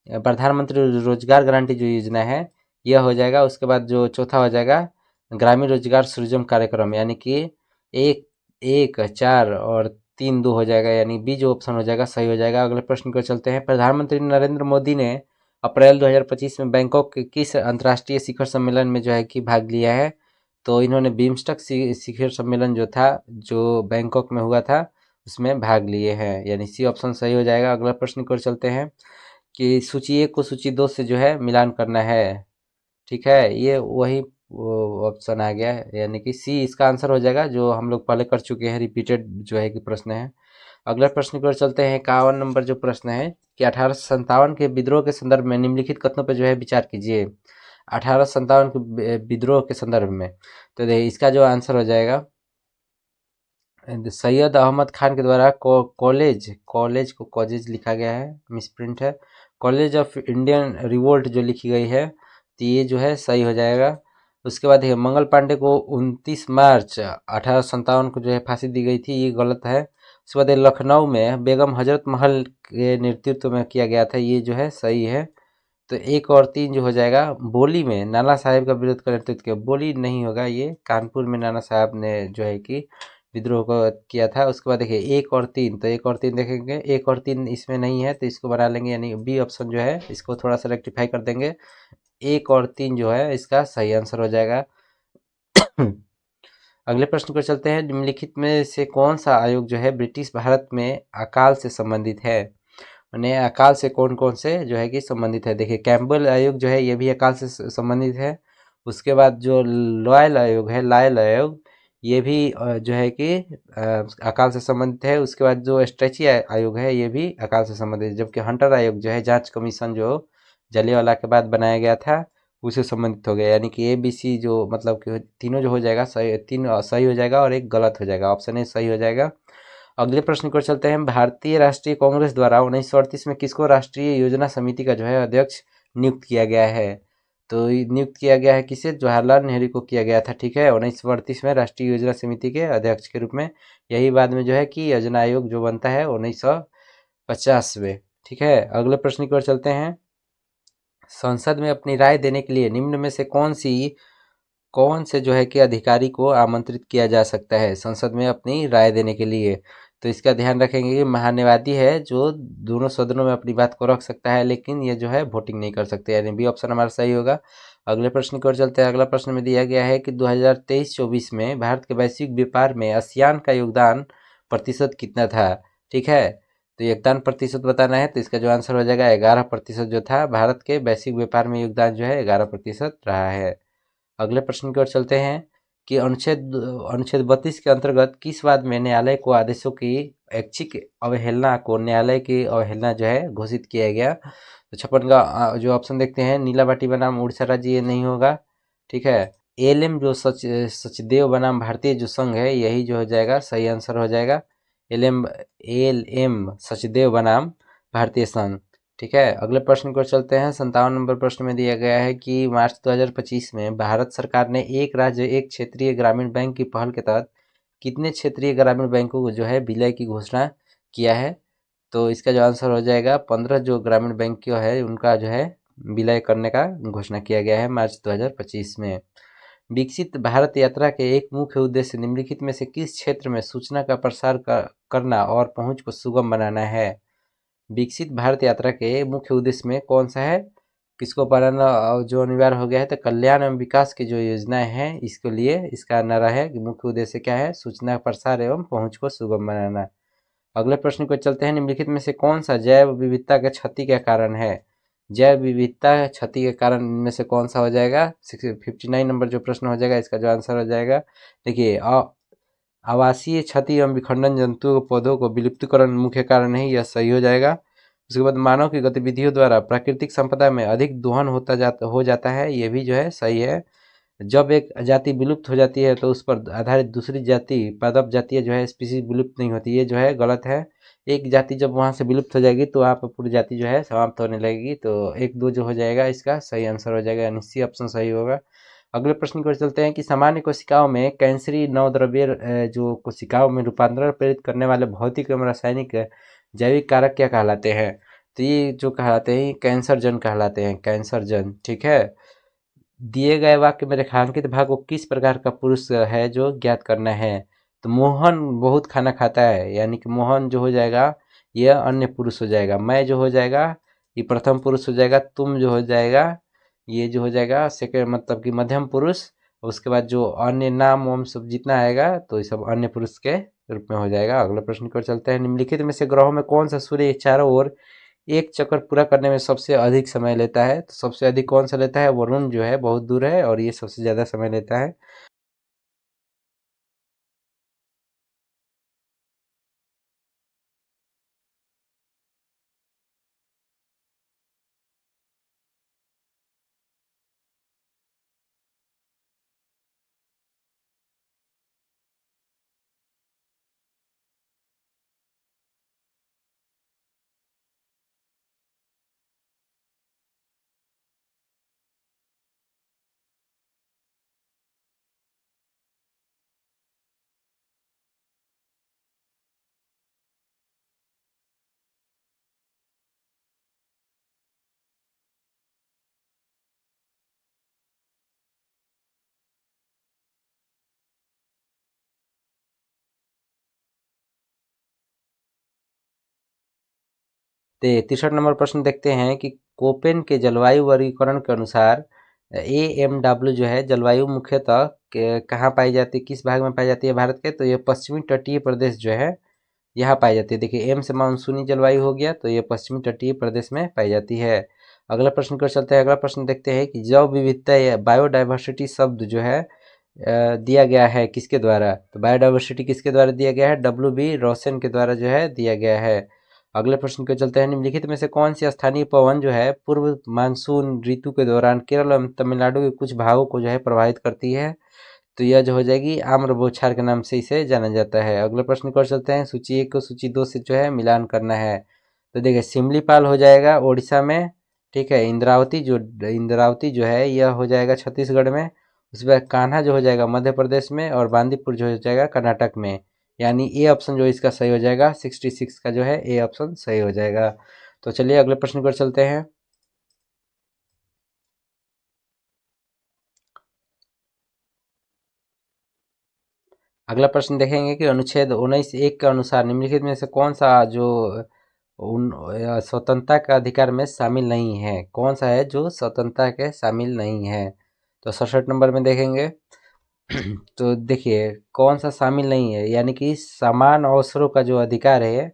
प्रधानमंत्री रोजगार गारंटी जो योजना है यह हो जाएगा। उसके बाद जो चौथा हो जाएगा ग्रामीण रोजगार सृजन कार्यक्रम, यानी कि 1 1 4 और 3 2 हो जाएगा, यानी बी जो ऑप्शन हो जाएगा सही हो जाएगा। अगले प्रश्न को चलते हैं। प्रधानमंत्री नरेंद्र मोदी ने अप्रैल 2025 में बैंकॉक के किस अंतर्राष्ट्रीय शिखर सम्मेलन में जो है कि भाग लिया है? तो इन्होंने बिम्स्टेक शिखर सम्मेलन जो था, जो बैंकॉक में हुआ था, उसमें भाग लिए हैं, यानी सी ऑप्शन सही हो जाएगा। अगला प्रश्न की ओर चलते हैं कि सूची 1 को सूची 2 से जो है मिलान करना है। ठीक है, ये वही ऑप्शन आ गया है, यानी कि सी इसका आंसर हो जाएगा, जो हम लोग पहले कर चुके हैं, रिपीटेड जो है कि प्रश्न है। अगला प्रश्न की ओर चलते हैं। 51 नंबर जो प्रश्न है कि 1857 के विद्रोह के संदर्भ में निम्नलिखित कथनों पर जो है विचार कीजिए। 1857 के विद्रोह के संदर्भ में, तो देखिए इसका जो आंसर हो जाएगा सैयद अहमद खान के द्वारा कॉलेज को कॉजेज लिखा गया है, मिसप्रिंट है, कॉलेज ऑफ इंडियन रिवोल्ट जो लिखी गई है, तो ये जो है सही हो जाएगा। उसके बाद है मंगल पांडे को 29 मार्च 1857 को जो है फांसी दी गई थी, ये गलत है। उसके बाद लखनऊ में बेगम हजरत महल के नेतृत्व में किया गया था, ये जो है सही है। तो 1 और 3 जो हो जाएगा। बोली में नाना साहेब का विरोध का नेतृत्व किया, बोली नहीं होगा, ये कानपुर में नाना साहब ने जो है कि विद्रोह को किया था। उसके बाद देखिए 1 और 3, तो 1 और 3 देखेंगे, 1 और 3 इसमें नहीं है तो इसको बना लेंगे, यानी बी ऑप्शन जो है इसको थोड़ा सा रेक्टिफाई कर देंगे। 1 और 3 जो है इसका सही आंसर हो जाएगा। अगले प्रश्न पर चलते हैं। निम्नलिखित में से कौन सा आयोग जो है ब्रिटिश भारत में अकाल से संबंधित है? माने अकाल से कौन कौन से जो है कि संबंधित है। देखिए कैम्पबेल आयोग जो है ये भी अकाल से संबंधित है। उसके बाद जो लॉयल आयोग है, लायल आयोग, ये भी जो है कि अकाल से संबंधित है। उसके बाद जो स्ट्रेची आयोग है ये भी अकाल से संबंधित है। जबकि हंटर आयोग जो है जांच कमीशन जो जलियांवाला के बाद बनाया गया था उसे संबंधित हो गया। यानी कि ए बी सी जो मतलब कि तीनों जो हो जाएगा सही, 3 सही हो जाएगा और 1 गलत हो जाएगा, ऑप्शन ए सही हो जाएगा। अगले प्रश्न की ओर चलते हैं। भारतीय राष्ट्रीय कांग्रेस द्वारा 1938 में किसको राष्ट्रीय योजना समिति का जो है अध्यक्ष नियुक्त किया गया है? तो नियुक्त किया गया है किसे? जवाहरलाल नेहरू को किया गया था, ठीक है, 1938 में राष्ट्रीय योजना समिति के अध्यक्ष के रूप में। यही बाद में जो है कि योजना आयोग जो बनता है 1950 में, ठीक है। अगले प्रश्न की ओर चलते हैं। संसद में अपनी राय देने के लिए निम्न में से कौन से जो है कि अधिकारी को आमंत्रित किया जा सकता है संसद में अपनी राय देने के लिए? तो इसका ध्यान रखेंगे कि महान्यायवादी है जो दोनों सदनों में अपनी बात को रख सकता है, लेकिन ये जो है वोटिंग नहीं कर सकते, यानी बी ऑप्शन हमारा सही होगा। अगले प्रश्न की ओर चलते हैं। अगला प्रश्न में दिया गया है कि 2023-24 में भारत के वैश्विक व्यापार में आसियान का योगदान प्रतिशत कितना था, ठीक है। तो योगदान प्रतिशत बताना है, तो इसका जो आंसर हो जाएगा 11% जो था भारत के वैश्विक व्यापार में योगदान जो है 11% रहा है। अगले प्रश्न की ओर चलते हैं कि अनुच्छेद अनुच्छेद 32 के अंतर्गत किस बात में न्यायालय को आदेशों की ऐच्छिक अवहेलना को न्यायालय की अवहेलना जो है घोषित किया गया? तो 56 का जो ऑप्शन देखते हैं, नीलाबाटी बनाम उड़ीसा राज्य, ये नहीं होगा, ठीक है। एलएम जो सचदेव बनाम भारतीय जो संघ है यही जो हो जाएगा सही आंसर हो जाएगा। एलएम एलएम सचदेव बनाम भारतीय संघ, ठीक है। अगले प्रश्न को चलते हैं। 57 नंबर प्रश्न में दिया गया है कि मार्च 2025 में भारत सरकार ने एक राज्य एक क्षेत्रीय ग्रामीण बैंक की पहल के तहत कितने क्षेत्रीय ग्रामीण बैंकों को जो है विलय की घोषणा किया है? तो इसका जो आंसर हो जाएगा 15 जो ग्रामीण बैंक है उनका जो है विलय करने का घोषणा किया गया है मार्च 2025 में। विकसित भारत यात्रा के एक मुख्य उद्देश्य निम्नलिखित में से किस क्षेत्र में सूचना का प्रसार करना और पहुंच को सुगम बनाना है? विकसित भारत यात्रा के मुख्य उद्देश्य में कौन सा है? किसको बनाना जो अनिवार्य हो गया है? तो कल्याण एवं विकास की जो योजनाएं हैं इसके लिए इसका नारा है कि मुख्य उद्देश्य क्या है? सूचना प्रसार एवं पहुंच को सुगम बनाना। अगले प्रश्न को चलते हैं। निम्नलिखित में से कौन सा जैव विविधता के क्षति का कारण है? जैव विविधता क्षति के कारण इनमें से कौन सा हो जाएगा? 59 नंबर जो प्रश्न हो जाएगा इसका जो आंसर हो जाएगा, देखिए आवासीय क्षति एवं विखंडन जंतुओं पौधों को विलुप्तिकरण मुख्य कारण है, यह सही हो जाएगा। उसके बाद मानव की गतिविधियों द्वारा प्राकृतिक संपदा में अधिक दोहन हो जाता है, ये भी जो है सही है। जब एक जाति विलुप्त हो जाती है तो उस पर आधारित दूसरी जाति पादप जातियाँ जो है स्पीसीज विलुप्त नहीं होती, ये जो है गलत है। एक जाति जब वहाँ से विलुप्त हो जाएगी तो वहाँ पर पूरी जाति जो है समाप्त होने लगेगी। तो 1-2 जो हो जाएगा इसका सही आंसर हो जाएगा, यानी सी ऑप्शन सही होगा। अगले प्रश्न की ओर चलते हैं कि सामान्य कोशिकाओं में कैंसरी नवद्रव्य जो कोशिकाओं में रूपांतरण प्रेरित करने वाले भौतिक एवं रासायनिक जैविक कारक क्या कहलाते हैं? तो ये जो कहलाते हैं कैंसर जन कहलाते हैं, कैंसर जन, ठीक है। दिए गए वाक्य में रेखांकित भाग को किस प्रकार का पुरुष है जो ज्ञात करना है? तो मोहन बहुत खाना खाता है, यानी कि मोहन जो हो जाएगा यह अन्य पुरुष हो जाएगा। मैं जो हो जाएगा ये प्रथम पुरुष हो जाएगा। तुम जो हो जाएगा ये जो हो जाएगा सेकंड, मतलब कि मध्यम पुरुष। उसके बाद जो अन्य नाम वाम सब जितना आएगा तो ये सब अन्य पुरुष के रूप में हो जाएगा। अगले प्रश्न की ओर चलते हैं। निम्नलिखित में से ग्रहों में कौन सा सूर्य के चारों ओर एक चक्कर पूरा करने में सबसे अधिक समय लेता है? तो सबसे अधिक कौन सा लेता है? वरुण जो है बहुत दूर है और ये सबसे ज़्यादा समय लेता है। 63 नंबर प्रश्न देखते हैं कि कोपेन के जलवायु वर्गीकरण के अनुसार AMW जो है जलवायु मुख्यतः कहाँ पाई जाती है, किस भाग में पाई जाती है भारत के, तो ये पश्चिमी तटीय प्रदेश जो है यहाँ पाई जाती है। देखिए एम से मानसूनी जलवायु हो गया, तो ये पश्चिमी तटीय प्रदेश में पाई जाती है। अगला प्रश्न को चलते हैं। अगला प्रश्न देखते हैं कि जैव विविधता या बायोडाइवर्सिटी शब्द जो है दिया गया है किसके द्वारा, तो बायोडाइवर्सिटी किसके द्वारा दिया गया है, WB रोशन के द्वारा जो है दिया गया है। अगले प्रश्न को चलते हैं। निम्नलिखित में से कौन सी स्थानीय पवन जो है पूर्व मानसून ऋतु के दौरान केरल एवं तमिलनाडु के कुछ भागों को जो है प्रभावित करती है, तो यह जो हो जाएगी आम्र बौछार के नाम से इसे जाना जाता है। अगले प्रश्न को चलते हैं। सूची 1 को सूची 2 से जो है मिलान करना है। तो देखिए सिमलीपाल हो जाएगा उड़ीसा में, ठीक है। इंद्रावती जो है यह हो जाएगा छत्तीसगढ़ में। उसके बाद कान्हा जो हो जाएगा मध्य प्रदेश में, और बांदीपुर जो हो जाएगा कर्नाटक में। यानी ए ऑप्शन जो इसका सही हो जाएगा 66 का जो है ए ऑप्शन सही हो जाएगा। तो चलिए अगले प्रश्न पर चलते हैं। अगला प्रश्न देखेंगे कि अनुच्छेद 19(1) के अनुसार निम्नलिखित में से कौन सा जो स्वतंत्रता का अधिकार में शामिल नहीं है, कौन सा है जो स्वतंत्रता के शामिल नहीं है। तो 67 नंबर में देखेंगे। तो देखिए कौन सा शामिल नहीं है, यानी कि समान अवसरों का जो अधिकार है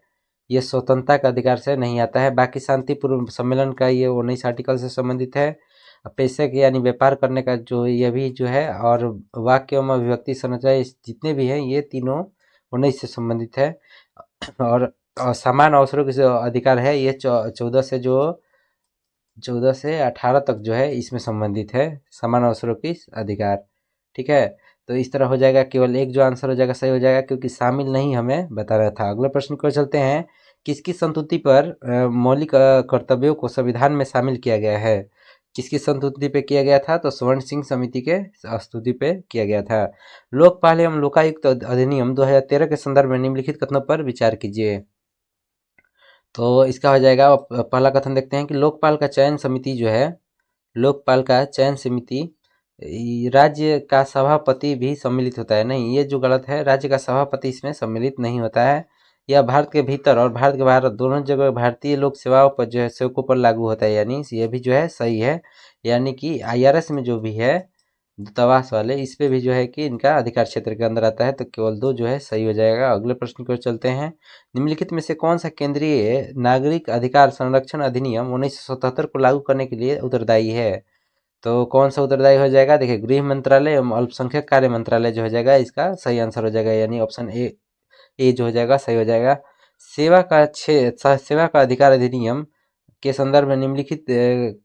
ये स्वतंत्रता का अधिकार से नहीं आता है। बाकी शांतिपूर्ण सम्मेलन का ये 19 आर्टिकल से संबंधित है। पैसे के यानी व्यापार करने का जो ये भी जो है, और वाक्य एवं अभिव्यक्ति संरचना जितने भी हैं ये तीनों 19 से संबंधित है। और समान अवसरों के जो अधिकार है ये 14 से 18 तक जो है इसमें संबंधित है, समान अवसरों की अधिकार, ठीक है। तो इस तरह हो जाएगा, केवल एक जो आंसर हो जाएगा सही हो जाएगा, क्योंकि शामिल नहीं हमें बताना था। अगले प्रश्न को चलते हैं। किसकी संस्तुति पर मौलिक कर्तव्यों को संविधान में शामिल किया गया है, किसकी संस्तुति पे किया गया था, तो स्वर्ण सिंह समिति के स्तुति पे किया गया था। लोकपाल एवं लोकायुक्त अधिनियम 2013 के संदर्भ में निम्नलिखित कथनों पर विचार कीजिए। तो इसका हो जाएगा, पहला कथन देखते हैं कि लोकपाल का चयन समिति जो है, लोकपाल का चयन समिति राज्य का सभापति भी सम्मिलित होता है। नहीं, ये जो गलत है, राज्य का सभापति इसमें सम्मिलित नहीं होता है। यह भारत के भीतर और भारत के बाहर दोनों जगह भारतीय लोक सेवाओं पर जो है सेवकों पर लागू होता है, यानी ये भी जो है सही है। यानी कि IRS में जो भी है दूतावास वाले, इस पे भी जो है कि इनका अधिकार क्षेत्र के अंदर आता है। तो केवल 2 जो है सही हो जाएगा। अगले प्रश्न की ओर चलते हैं। निम्नलिखित में से कौन सा केंद्रीय नागरिक अधिकार संरक्षण अधिनियम 1977 को लागू करने के लिए उत्तरदायी है, तो कौन सा उत्तरदायी हो जाएगा। देखिए गृह मंत्रालय एवं अल्पसंख्यक कार्य मंत्रालय जो हो जाएगा इसका सही आंसर हो जाएगा, यानी ऑप्शन ए जो हो जाएगा सही हो जाएगा। सेवा का अधिकार अधिनियम के संदर्भ में निम्नलिखित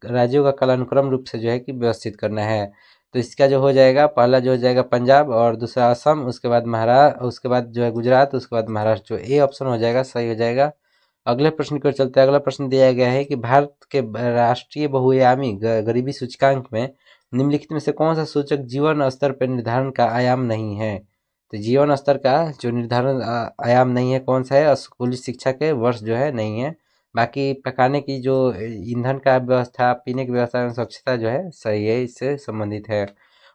राज्यों का कालानुक्रम रूप से जो है कि व्यवस्थित करना है। तो इसका जो हो जाएगा, पहला जो हो जाएगा पंजाब, और दूसरा असम, उसके बाद महाराष्ट्र, उसके बाद जो है गुजरात, उसके बाद महाराष्ट्र। जो ए ऑप्शन हो जाएगा सही हो जाएगा। अगले प्रश्न की ओर चलते हैं। अगला प्रश्न दिया गया है कि भारत के राष्ट्रीय बहुआयामी गरीबी सूचकांक में निम्नलिखित में से कौन सा सूचक जीवन स्तर पर निर्धारण का आयाम नहीं है। तो जीवन स्तर का जो निर्धारण आयाम नहीं है कौन सा है, स्कूली शिक्षा के वर्ष जो है नहीं है। बाकी पकाने की जो ईंधन का व्यवस्था, पीने की व्यवस्था एवं स्वच्छता जो है सही है, इससे संबंधित है।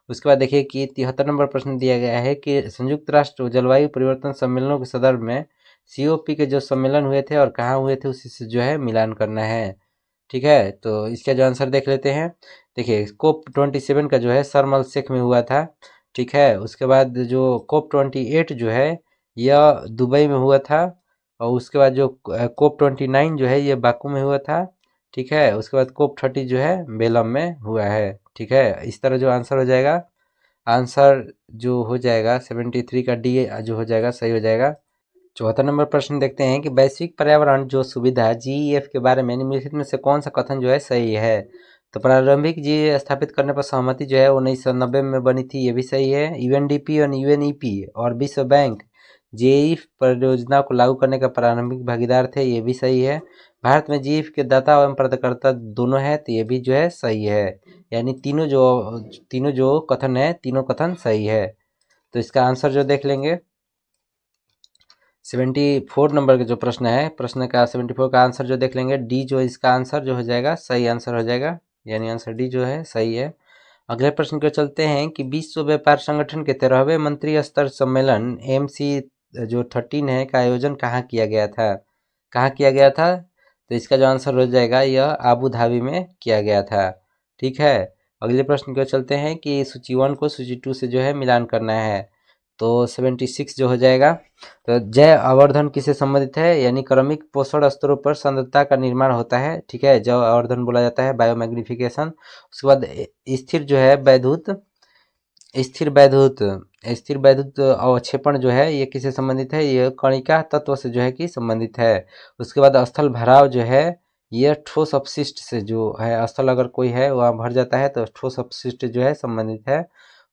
उसके बाद देखिए कि 73 नंबर प्रश्न दिया गया है कि संयुक्त राष्ट्र जलवायु परिवर्तन सम्मेलनों के संदर्भ में COP के जो सम्मेलन हुए थे और कहाँ हुए थे उसी से जो है मिलान करना है, ठीक है। तो इसका जो आंसर देख लेते हैं। देखिए COP27 का जो है शर्म अल शेख में हुआ था, ठीक है। उसके बाद जो COP28 जो है यह दुबई में हुआ था, और उसके बाद जो COP29 जो है ये बाकू में हुआ था, ठीक है। उसके बाद COP30 जो है बेलम में हुआ है, ठीक है। इस तरह जो आंसर हो जाएगा, आंसर जो हो जाएगा 73 का डी जो हो जाएगा सही हो जाएगा। 74 नंबर प्रश्न देखते हैं कि वैश्विक पर्यावरण जो सुविधा GEF के बारे में निम्नलिखित में से कौन सा कथन जो है सही है। तो प्रारंभिक GEF स्थापित करने पर सहमति जो है 1990 में बनी थी, ये भी सही है। UNDP और UNEP और विश्व बैंक GEF परियोजना को लागू करने का प्रारंभिक भागीदार थे, ये भी सही है। भारत में GEF के दाता एवं प्राप्तकर्ता दोनों है, तो ये भी जो है सही है। यानी तीनों जो कथन है, तीनों कथन सही है। तो इसका आंसर जो देख लेंगे, 74 नंबर का जो प्रश्न है, प्रश्न का 74 का आंसर जो देख लेंगे, डी जो इसका आंसर जो हो जाएगा सही आंसर हो जाएगा, यानी आंसर डी जो है सही है। अगले प्रश्न को चलते हैं कि विश्व व्यापार संगठन के 13वें मंत्री स्तर सम्मेलन MC जो 13 है का आयोजन कहाँ किया गया था, कहाँ किया गया था। तो इसका जो आंसर हो जाएगा यह आबू धाबी में किया गया था। ठीक है, अगले प्रश्न की ओर चलते हैं कि सूची 1 को सूची 2 से जो है मिलान करना है। तो 76 जो हो जाएगा। तो जैव आवर्धन किससे संबंधित है, यानी क्रमिक पोषण स्तरों पर सांद्रता का निर्माण होता है। ठीक है, जैव आवर्धन बोला जाता है बायोमैग्निफिकेशन। उसके बाद स्थिर जो है वैद्युत स्थिर वैद्युत स्थिर वैद्युत अवक्षेपण जो है ये किससे संबंधित है, ये कणिका तत्व से जो है कि संबंधित है। उसके बाद स्थल भराव जो है ये ठोस अपशिष्ट से जो है, स्थल अगर कोई है वहाँ भर जाता है तो ठोस अपशिष्ट जो है संबंधित है।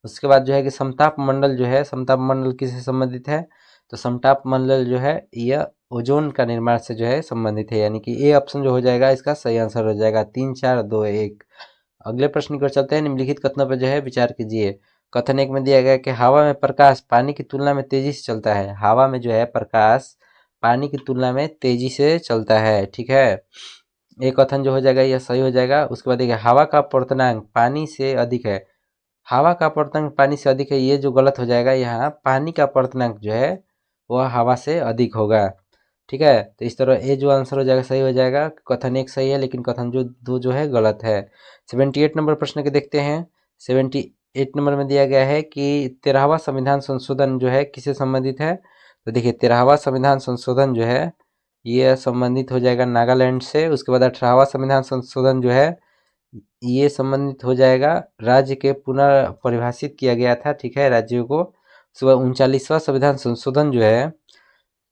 उसके बाद जो है कि समताप मंडल जो है, समताप मंडल किससे संबंधित है, तो समताप मंडल जो है यह ओजोन का निर्माण से जो है संबंधित है, यानी कि ए ऑप्शन जो हो जाएगा इसका सही आंसर हो जाएगा। 3 4 2 1। अगले प्रश्न की ओर चलते हैं। निम्नलिखित कथनों पर जो है विचार कीजिए। कथन 1 में दिया गया कि हवा में प्रकाश पानी की तुलना में तेजी से चलता है। हवा में जो है प्रकाश पानी की तुलना में तेजी से चलता है। ठीक है, एक कथन जो हो जाएगा यह सही हो जाएगा। उसके बाद देखिए हवा का अपवर्तनांक पानी से अधिक है। हवा का अपवर्तनांक पानी से अधिक है, ये जो गलत हो जाएगा। यहाँ पानी का अपवर्तनांक जो है वह हवा से अधिक होगा। ठीक है, तो इस तरह ए जो आंसर हो जाएगा सही हो जाएगा। कथन 1 सही है, लेकिन कथन जो 2 जो है गलत है। 78 नंबर प्रश्न के देखते हैं। 78 नंबर में दिया गया है कि 13वां संविधान संशोधन जो है किससे संबंधित है। तो देखिए 13वां संविधान संशोधन जो है ये संबंधित हो जाएगा नागालैंड से। उसके बाद 18वां संविधान संशोधन जो है ये संबंधित हो जाएगा राज्य के पुनर्परिभाषित किया गया था। ठीक है, राज्यों को। उसके बाद 39वां संविधान संशोधन जो है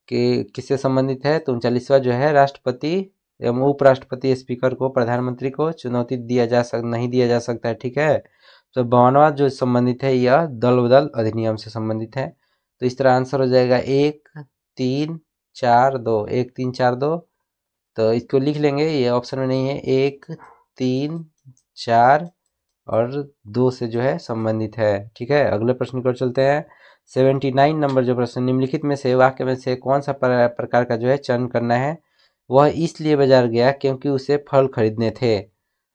कि किससे संबंधित है, तो 39वां जो है राष्ट्रपति एवं उपराष्ट्रपति स्पीकर को, प्रधानमंत्री को चुनौती नहीं दिया जा सकता है। ठीक है, तो 52वां जो संबंधित है यह दल बदल अधिनियम से संबंधित है। तो इस तरह आंसर हो जाएगा 1 3 4 2, 1 3 4 2। तो इसको लिख लेंगे, ये ऑप्शन में नहीं है। 1 3 4 और 2 से जो है संबंधित है। ठीक है, अगले प्रश्न की ओर चलते हैं। 79 नंबर जो प्रश्न, निम्नलिखित में से वाक्य में से कौन सा प्रकार का जो है चयन करना है। वह इसलिए बाजार गया क्योंकि उसे फल खरीदने थे।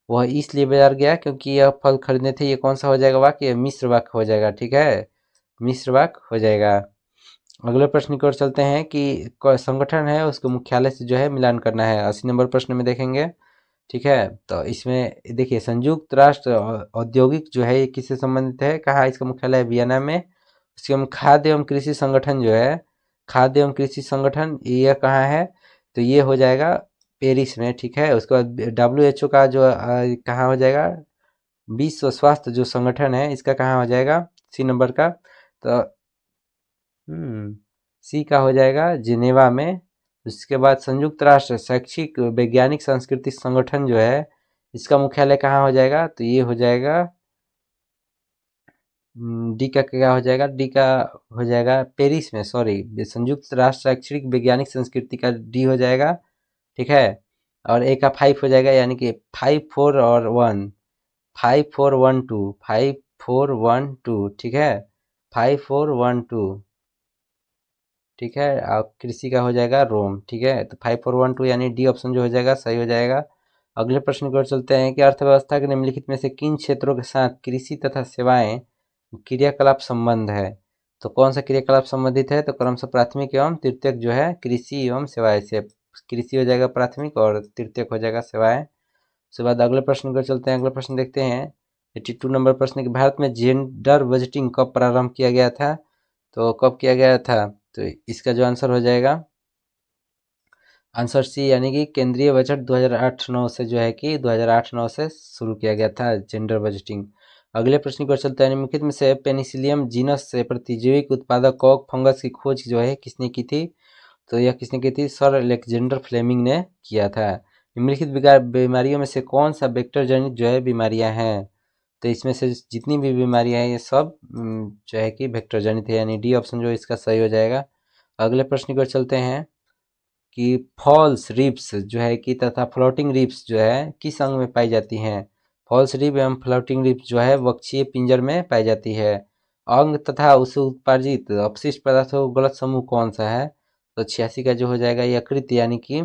वह इसलिए बाजार गया क्योंकि यह फल खरीदने थे, ये कौन सा हो जाएगा वाक्य, मिश्र वाक्य हो जाएगा। ठीक है, मिश्र वाक्य हो जाएगा। अगले प्रश्न की ओर चलते हैं कि संगठन है उसके मुख्यालय से जो है मिलान करना है। 80 नंबर प्रश्न में देखेंगे। ठीक है, तो इसमें देखिए संयुक्त राष्ट्र औद्योगिक जो है ये किससे संबंधित है, कहाँ इसका मुख्यालय है, वियना में। उसके हम खाद्य एवं कृषि संगठन जो है, खाद्य एवं कृषि संगठन ये कहाँ है, तो ये हो जाएगा पेरिस में। ठीक है, उसके बाद WHO का जो कहाँ हो जाएगा, विश्व स्वास्थ्य जो संगठन है इसका कहाँ हो जाएगा, सी नंबर का। तो सी का हो जाएगा जिनेवा में। उसके बाद संयुक्त राष्ट्र शैक्षिक वैज्ञानिक सांस्कृतिक संगठन जो है इसका मुख्यालय कहाँ हो जाएगा, तो ये हो जाएगा डी का क्या हो जाएगा, डी का हो जाएगा पेरिस में। सॉरी, संयुक्त राष्ट्र शैक्षिक वैज्ञानिक संस्कृति का डी हो जाएगा। ठीक है, और ए का 5 हो जाएगा, यानी कि 5 4 और 1, 5 4 1 2, 5 4 1 2। ठीक है, 5 4 1 2। ठीक है, और कृषि का हो जाएगा रोम। ठीक है, तो 5 4 1 2 यानी डी ऑप्शन जो हो जाएगा सही हो जाएगा। अगले प्रश्न की ओर चलते हैं कि अर्थव्यवस्था के निम्नलिखित में से किन क्षेत्रों के साथ कृषि तथा सेवाएं क्रियाकलाप संबंध है। तो कौन सा क्रियाकलाप संबंधित है, तो क्रमशः प्राथमिक एवं तृतीयक जो है कृषि एवं सेवाएं से, कृषि हो जाएगा प्राथमिक और तृतीयक हो जाएगा सेवाएं। उसके बाद अगले प्रश्न को चलते हैं। अगले प्रश्न देखते हैं 82 नंबर प्रश्न कि भारत में जेंडर बजटिंग कब प्रारंभ किया गया था, तो कब किया गया था, तो इसका जो आंसर हो जाएगा आंसर सी, यानी कि केंद्रीय बजट 2008-9 से जो है कि 2008-9 से शुरू किया गया था जेंडर बजटिंग। अगले प्रश्न की ओर चलते हैं। निम्नलिखित में से पेनिसिलियम जीनस से प्रतिजैविक उत्पादक कॉक फंगस की खोज जो है किसने की थी, तो यह किसने की थी, सर अलेक्जेंडर फ्लेमिंग ने किया था। निम्नलिखित बीमारियों में से कौन सा वेक्टर जनित जो है बीमारियां हैं, तो इसमें से जितनी भी बीमारियां हैं ये सब जो है कि वेक्टर जनित है, यानी डी ऑप्शन जो इसका सही हो जाएगा। अगले प्रश्न की ओर चलते हैं कि फॉल्स रिब्स जो है कि तथा फ्लोटिंग रिब्स जो है किस अंग में पाई जाती हैं। फॉल्स रिब एवं फ्लोटिंग रिब्स जो है वक्षीय पिंजर में पाई जाती है। अंग तथा उसे उत्पादित अपशिष्ट पदार्थों का गलत समूह कौन सा है, तो 86 का जो हो जाएगा यकृत, यानी कि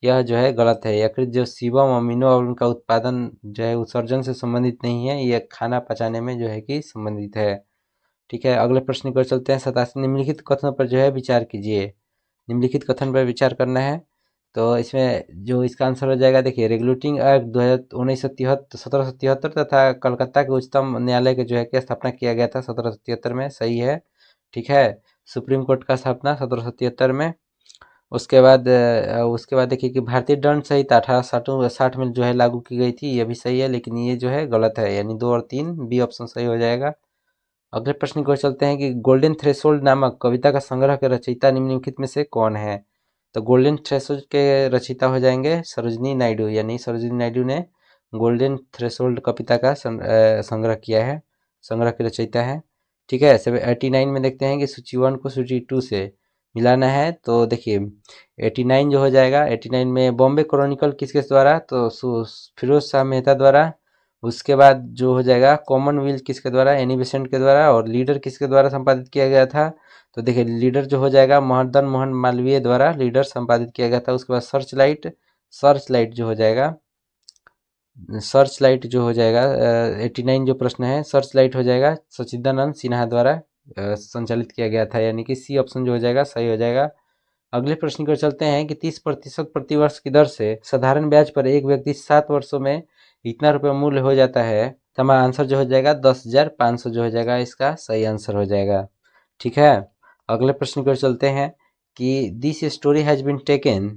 यह जो है गलत है। यकृत जो सीबम अमीनो और उनका उत्पादन जो है उत्सर्जन से संबंधित नहीं है, यह खाना पचाने में जो है कि संबंधित है। ठीक है, अगले प्रश्न की ओर चलते हैं। 87 निम्नलिखित कथनों पर जो है विचार कीजिए। निम्नलिखित कथन पर विचार करना है। तो इसमें जो इसका आंसर हो जाएगा, देखिए रेगुलेटिंग एक्ट 1773 तथा कलकत्ता के उच्चतम न्यायालय के जो है कि स्थापना किया गया था 1773 में, सही है। ठीक है, सुप्रीम कोर्ट का स्थापना 1773 में। उसके बाद देखिए कि भारतीय दंड संहिता 1860 में जो है लागू की गई थी, ये भी सही है, लेकिन ये जो है गलत है, यानी 2 और 3 बी ऑप्शन सही हो जाएगा। अगले प्रश्न की ओर चलते हैं कि गोल्डन थ्रेशोल्ड नामक कविता का संग्रह के रचयिता निम्नलिखित में से कौन है। तो गोल्डन थ्रेशोल्ड के रचयिता हो जाएंगे सरोजिनी नायडू, यानी सरोजिनी नायडू ने गोल्डन थ्रेशोल्ड कविता का संग्रह किया है, संग्रह के रचयिता है। ठीक है, 89 में देखते हैं कि सूची 1 को सूची 2 से मिलाना है। तो देखिए 89 जो हो जाएगा, 89 में बॉम्बे क्रॉनिकल किसके द्वारा, तो फिरोज शाह मेहता द्वारा। उसके बाद जो हो जाएगा कॉमनवेल्थ किसके द्वारा, एनी बेसेंट के द्वारा। और लीडर किसके द्वारा संपादित किया गया था, तो देखिए लीडर जो हो जाएगा मदन मोहन मालवीय द्वारा लीडर संपादित किया गया था। उसके बाद सर्च लाइट जो हो जाएगा, सर्च लाइट जो हो जाएगा 89 जो प्रश्न है, सर्च लाइट हो जाएगा सच्चिदानंद सिन्हा द्वारा संचालित किया गया था, यानी कि सी ऑप्शन जो हो जाएगा सही हो जाएगा। अगले प्रश्न की ओर चलते हैं कि 30% प्रतिवर्ष की दर से साधारण ब्याज पर एक व्यक्ति 7 वर्षों में इतना रुपये मूल्य हो जाता है। तो हमारा आंसर जो हो जाएगा 10,500 जो हो जाएगा, इसका सही आंसर हो जाएगा। ठीक है, अगले प्रश्न की ओर चलते हैं कि this story has been taken,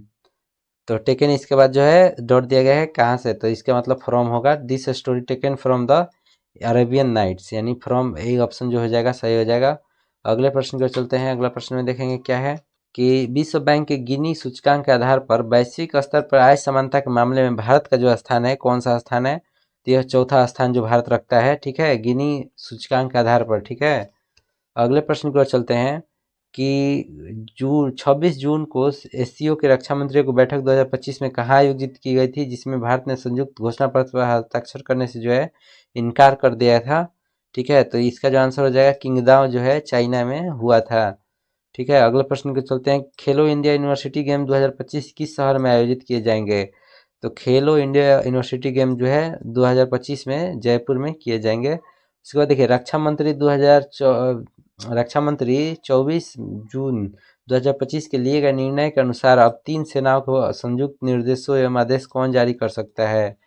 तो टेकन इसके बाद जो है डॉट दिया गया है कहाँ से, तो इसका मतलब फ्रॉम होगा, this story taken from the Arabian Nights, यानी फ्रॉम ए ऑप्शन जो हो जाएगा सही हो जाएगा। अगले प्रश्न की ओर चलते हैं। अगला प्रश्न में देखेंगे क्या है कि विश्व बैंक के गिनी सूचकांक के आधार पर वैश्विक स्तर पर आय समानता के मामले में भारत का जो स्थान है, कौन सा स्थान है, तो यह चौथा स्थान जो भारत रखता है। ठीक है, गिनी सूचकांक के आधार पर। ठीक है, अगले प्रश्न की ओर चलते हैं कि 26 जून को एससीओ के रक्षा मंत्रियों की बैठक 2025 में कहाँ आयोजित की गई थी, जिसमें भारत ने संयुक्त घोषणा पत्र पर हस्ताक्षर करने से जो है इनकार कर दिया था। ठीक है, तो इसका जो आंसर हो जाएगा किंगदाओ जो है चाइना में हुआ था। ठीक है, अगले प्रश्न को चलते हैं। खेलो इंडिया यूनिवर्सिटी गेम 2025 किस शहर में आयोजित किए जाएंगे, तो खेलो इंडिया यूनिवर्सिटी गेम जो है 2025 में जयपुर में किए जाएंगे। उसके बाद देखिए रक्षा मंत्री 24 जून 2025 के लिए गए निर्णय के अनुसार अब 3 सेनाओं को संयुक्त निर्देशों एवं आदेश कौन जारी कर सकता है,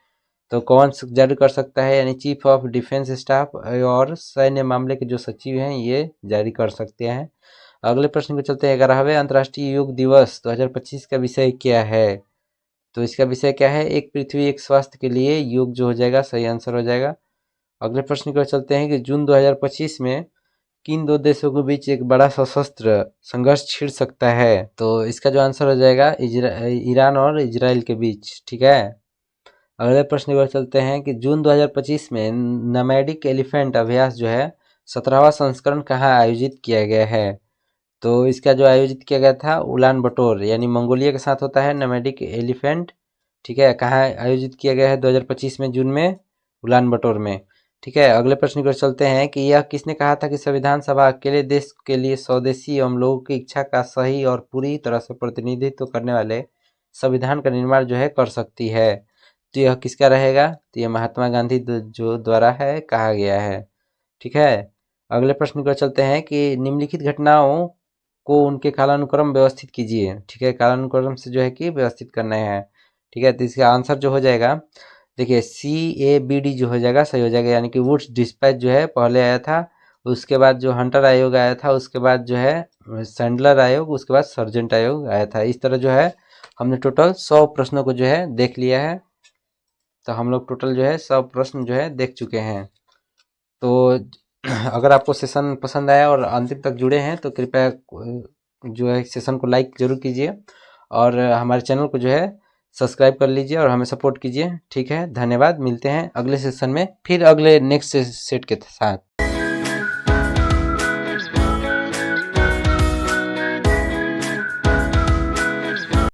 तो कौन जारी कर सकता है, यानी चीफ ऑफ डिफेंस स्टाफ और सैन्य मामले के जो सचिव हैं ये जारी कर सकते हैं। अगले प्रश्न को चलते हैं। 11वें अंतर्राष्ट्रीय योग दिवस 2025 का विषय क्या है, तो इसका विषय क्या है, एक पृथ्वी एक स्वास्थ्य के लिए योग जो हो जाएगा सही आंसर हो जाएगा। अगले प्रश्न की ओर चलते हैं कि जून 2025 में किन दो देशों के बीच एक बड़ा सशस्त्र संघर्ष छिड़ सकता है, तो इसका जो आंसर हो जाएगा ईरान और इजराइल के बीच। ठीक है, अगले प्रश्न की ओर चलते हैं कि जून 2025 में नमैडिक एलिफेंट अभ्यास जो है 17वां संस्करण कहाँ आयोजित किया गया है, तो इसका जो आयोजित किया गया था उलान बटोर, यानी मंगोलिया के साथ होता है नमैडिक एलिफेंट। ठीक है, कहाँ आयोजित किया गया है 2025 में जून में, उलान बटोर में। ठीक है, अगले प्रश्न की ओर चलते हैं कि यह किसने कहा था कि संविधान सभा अकेले देश के लिए स्वदेशी एवं लोगों की इच्छा का सही और पूरी तरह से प्रतिनिधित्व करने वाले संविधान का निर्माण जो है कर सकती है, तो यह किसका रहेगा, तो यह महात्मा गांधी जो द्वारा है कहा गया है। ठीक है, अगले प्रश्न की ओर चलते हैं कि निम्नलिखित घटनाओं को उनके कालानुक्रम व्यवस्थित कीजिए। ठीक है, कालानुक्रम से जो है कि व्यवस्थित करना है। ठीक है, तो इसका आंसर जो हो जाएगा, देखिए CABD जो हो जाएगा सही हो जाएगा, यानी कि वुड्स डिस्पैच जो है पहले आया था, उसके बाद जो हंटर आयोग आया था, उसके बाद जो है सैंडलर आयोग, उसके बाद सर्जेंट आयोग आया था। इस तरह जो है हमने टोटल 100 प्रश्नों को जो है देख लिया है। तो हम लोग टोटल जो है 100 प्रश्न जो है देख चुके हैं। तो अगर आपको सेशन पसंद आया और अंतिम तक जुड़े हैं तो कृपया जो है सेशन को लाइक जरूर कीजिए और हमारे चैनल को जो है सब्सक्राइब कर लीजिए और हमें सपोर्ट कीजिए। ठीक है, धन्यवाद। मिलते हैं अगले सेशन में फिर अगले नेक्स्ट सेट के साथ।